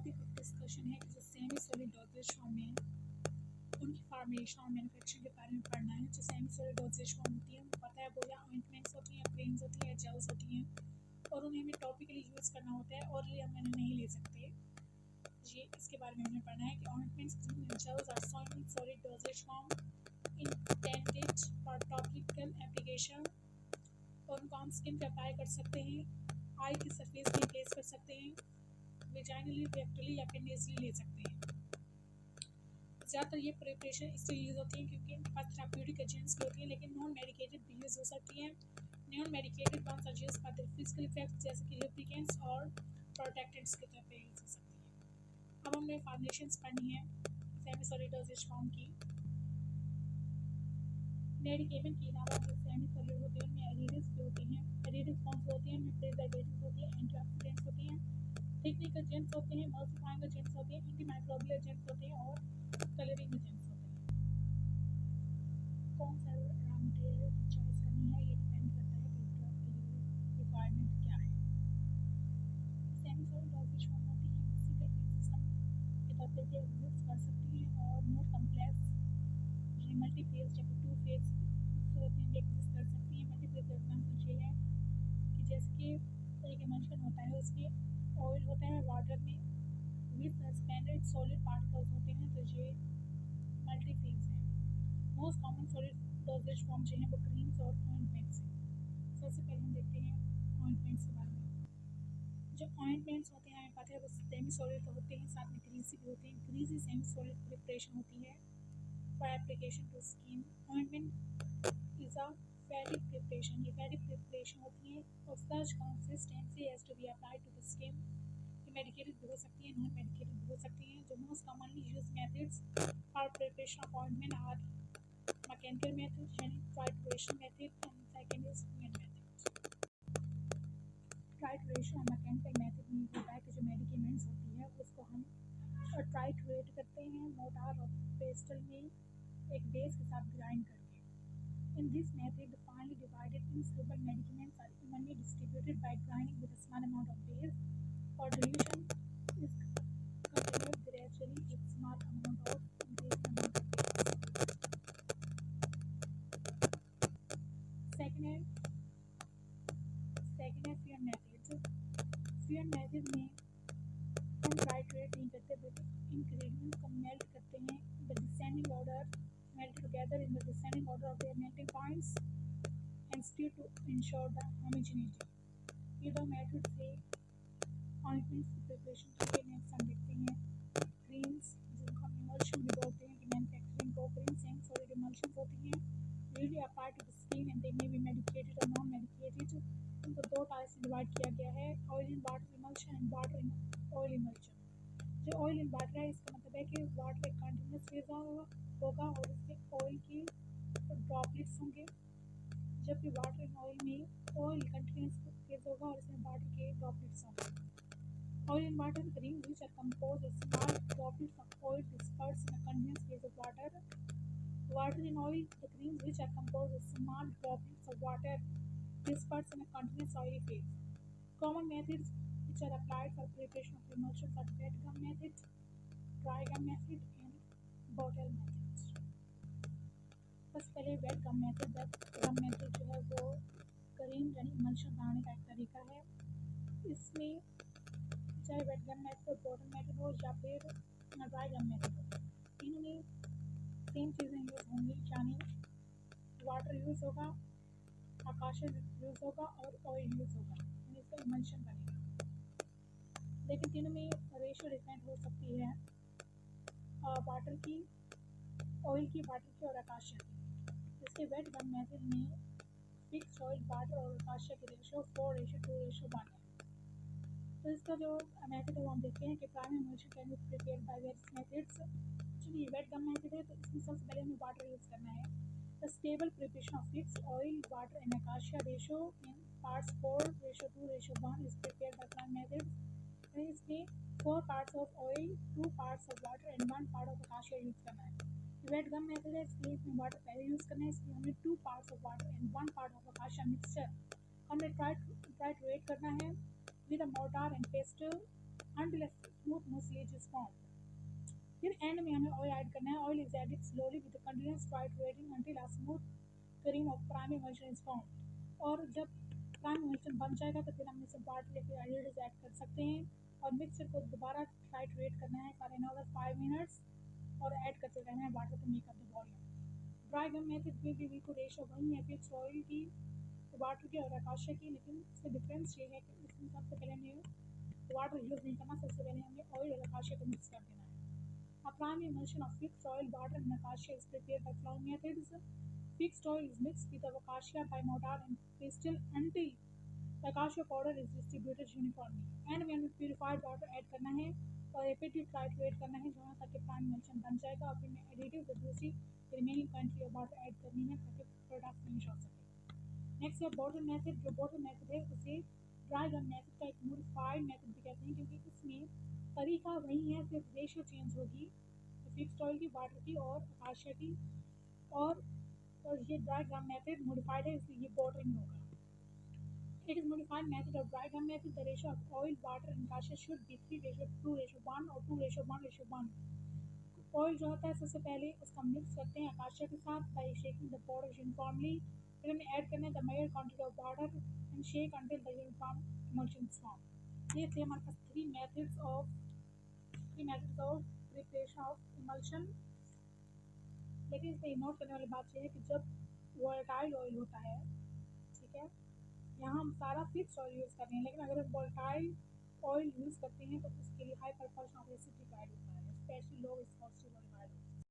Topic of discussion है कि जो सेमी सॉलिड डोसेज फॉर्म में उनकी फार्मेशन और मैन्युफैक्चरिंग के बारे में पढ़ना है। जो सेमी सॉलिड डोसेज फॉर्म होती है उनको पता है वो या ऑइंटमेंट्स होती हैं, क्रीम्स होती हैं, जेल्स होती हैं और उन्हें हमें टॉपिकली यूज़ करना होता है और हम इन्हें नहीं ले सकते। ये इसके बारे में हमें पढ़ना है कि ointments, creams and gels are semi solid dosage form intended for topical application और उनको हम स्किन पे अप्लाई कर सकते हैं, आई की सरफेस पे प्लेस कर सकते हैं, वेजाइनली, रेक्टली या फिर नेजली ले सकते हैं। ज़्यादातर ये प्रिपरेशन इसलिए यूज़ होती है क्योंकि इनके पास थेराप्यूटिक एजेंट्स भी होती हैं, लेकिन नॉन मेडिकेटेड भी यूज़ हो सकती हैं। Non medicated ones are used for their physical effects जैसे कि लुब्रिकेंट्स और प्रोटेक्टेंट्स के तौर पे यूज़ हो सकती है। अब हमने फॉर्मुलेशंस पढ़नी है सेमी सॉलिड डोसेज फॉर्म की। मेडिकेमेंट के अलावा जो सेमी सॉलिड होते हैं उनमें एडिटिव्स भी होती हैं। एडिटिव फॉर्म्स होती हैं, उनमें प्रिजर्वेटिव्स होती हैं, एंटीऑक्सीडेंट्स होती हैं, थिकनिंग एजेंट्स होते हैं, मल्टीप्लाइंग एजेंट्स होते हैं, एंटीमाइक्रोबियल एजेंट्स होते हैं और कलरिंग एजेंट्स होते हैं। कौन सा रॉ मटेरियल की चॉइस करनी है ये डिपेंड करता है कि आपके लिए रिक्वायरमेंट क्या है। सेमी सॉलिड डोसेज फॉर्म होती है सिंगल फेज सिस्टम के तौर पे यूज कर सकती हैं और मोर कम्प्लेक्स मल्टी फेज या टू फेज होते हैं एग्जिस्ट कर सकती हैं। मल्टी फेज का एग्जाम्पल ये है कि जैसे कि एक इमल्शन होता है उसमें ऑयल होता है वाटर में विद सस्पेंडेड सॉलिड पार्टिकल्स होते हैं, तो ये मल्टी फेज है। Most common solid dosage form जो है वो क्रीम्स और ऑइंटमेंट्स हैं। सबसे पहले हम देखते हैं ऑइंटमेंट्स के बारे में। जो ऑइंटमेंट्स होते हैं हमें पता है वो सेमी सॉलिड तो होते हैं, साथ में ग्रीसी भी होते हैं। ग्रीसी सेमी सॉलिड प्रिपरेशन होती है for application to skin. Ointment is a fatty preparation, ये फैटिक प्रिपरेशन होती है और such consistency as to be applied to the skin. ये मेडिकेटेड भी हो सकती है, नॉन मेडिकेटेड भी हो सकती हैं। जो most commonly use methods for preparation of ointment are mechanical method यानी trituration method and second is fluid method. Trituration और मैकेनिकल मेथड में होता है कि जो मेडिकेमेंट्स होती है उसको हम ट्राइट्रेट करते हैं मोटार और पेस्टल में एक बेस के साथ ग्राइंड करके। In this method, the finely divided insoluble medicaments are evenly distributed by grinding with a small amount of base, or dilution is continued gradually with small amount of increasing amount of base. Second है fear method. Fear method में हम ट्राइट्रेट नहीं करते but ingredients को melt करते हैं the descending order melt together in the descending order of their melting points and stir to ensure the homogeneity. ये दो मेथड से ऑइंटमेंट्स की प्रिपरेशन के लिए नेक्स्ट हम देखते हैं क्रीम्स जिनको हम इमल्शन भी बोलते हैं कि मैन्युफैक्चरिंग को क्रीम सेमी सॉलिड इमल्शंस होती हैं usually apply to the skin and they may be medicated और नॉन मेडिकेटेड। इनको दो टाइप से डिवाइड किया गया है, oil in water emulsion and water in oil emulsion. जो ऑयल इन वाटर है इसका मतलब है कि वाटर एक कंटिन्यूस फेज होगा और इसके ऑयल के ड्रॉपलेट्स होंगे, जबकि वाटर इन ऑयल में ऑयल कंटिन्यूस फेज होगा और इसमें वाटर के ड्रॉपलेट्स होंगे। Oil in water creams which are composed of small droplets of oil dispersed in a continuous phase of water. Water in oil, the creams which are composed of small droplets of water dispersed in a continuous oily phase. Common methods which are applied for preparation of emulsions are wet gum method, dry gum method and bottle method. सबसे पहले wet gum method. Wet gum method जो है वो cream यानी emulsion बनाने का एक तरीका है। इसमें चाहे wet gum method bottle method हो या फिर ड्राई गम मेथड हो, तीनों में सेम चीज़ें यूज़ होंगी, यानी वाटर यूज़ होगा, आकाशीय यूज़ होगा और ऑयल यूज़ होगा, यानी इसका इमल्शन बनेगा। लेकिन तीनों में रेशियो डिफरेंट हो सकती है वाटर की, ऑयल की, वाटर की और आकाशीय की। इसके वेट गम मेथड में फिक्स ऑयल, वाटर और आकाशीय की रेशियो 4:2:1 है। तो इसका जो मेथड है वो हम देखते हैं कि primary emulsion can be prepared by various methods. चलिए वेट गम मेथड है तो इसमें सबसे पहले हमें वाटर यूज़ करना है। The stable preparation of fix oil, water and acacia ratio in parts 4:2:1 is prepared by primary method. इसमें 4 parts of oil, 2 parts of water and 1 part of acacia use करना है। वेट गम मेथड है इसलिए इसमें water पहले use करना है, इसलिए हमें 2 parts of water and 1 part of आकाशीय मिक्सचर हमें ट्राइट्रेट करना है with a mortar and pestle until a smooth mucilage is formed. फिर एंड में हमें ऑयल ऐड करना है. Oil is added slowly with continuous titrating until a smooth cream of prime emulsion is formed. और जब प्राइम emulsion बन जाएगा तो फिर हम इसमें वाटर या फिर एडिटिव्स ऐड कर सकते हैं और मिक्सचर को दोबारा टाइट्रेट करना है फॉर another 5 minutes और ऐड करते रहना है water to make up the volume. Dry gum method में भी को रेशो वही है फिक्स ऑयल की, वाटर की और आकाशा की, लेकिन इसमें डिफरेंस ये है कि इसमें सबसे पहले हमें वाटर यूज़ नहीं करना, सबसे पहले हमें ऑयल और आकाशा को मिक्स कर देना है. A primary emulsion of fixed oil, water and acacia is prepared by following methods. Fixed oil is mixed with acacia by mortar and pestle until the acacia powder is distributed uniformly. And when purified water add करना है और repeatedly titrate करना है जहाँ तक कि prime emulsion बन जाएगा और फिर मैं additive और दूसरी remaining quantity of water add करनी है ताकि product finish हो सके. नेक्स्ट है बॉटल मेथड. जो बॉटल मेथड है उसे ड्राई गम मेथड का एक मॉडिफाइड मेथड भी कहते हैं क्योंकि इसमें तरीका वही है, सिर्फ रेशियो चेंज होगी फिक्स्ड ऑयल की, वाटर की और आकाशा की. और ये ड्राई गम मेथड मॉडिफाइड है इसलिए ये बॉटलिंग होगा. It is modified method of dry gum method. The ratio of oil, water and acacia should be 3:2:1 or 2:1:1. Oil जो होता है सबसे पहले उसका मिक्स करते हैं आकाशा के साथ by shaking the powder uniformly. फिर हमें ऐड करना है the major quantity of water and shake until the uniform emulsion is formed. ये थे हमारे पास three methods of preparation of emulsion. लेकिन इसमें नोट करने वाली बात यह है कि जब वोलेटाइल ऑयल होता है, ठीक है, यहाँ हम सारा फिक्स ऑयल यूज़ कर रहे हैं, लेकिन अगर हम वोलेटाइल ऑयल यूज़ करते हैं तो उसके लिए high proportion of acidic add होता है, स्पेशली लो विस्कोसिटी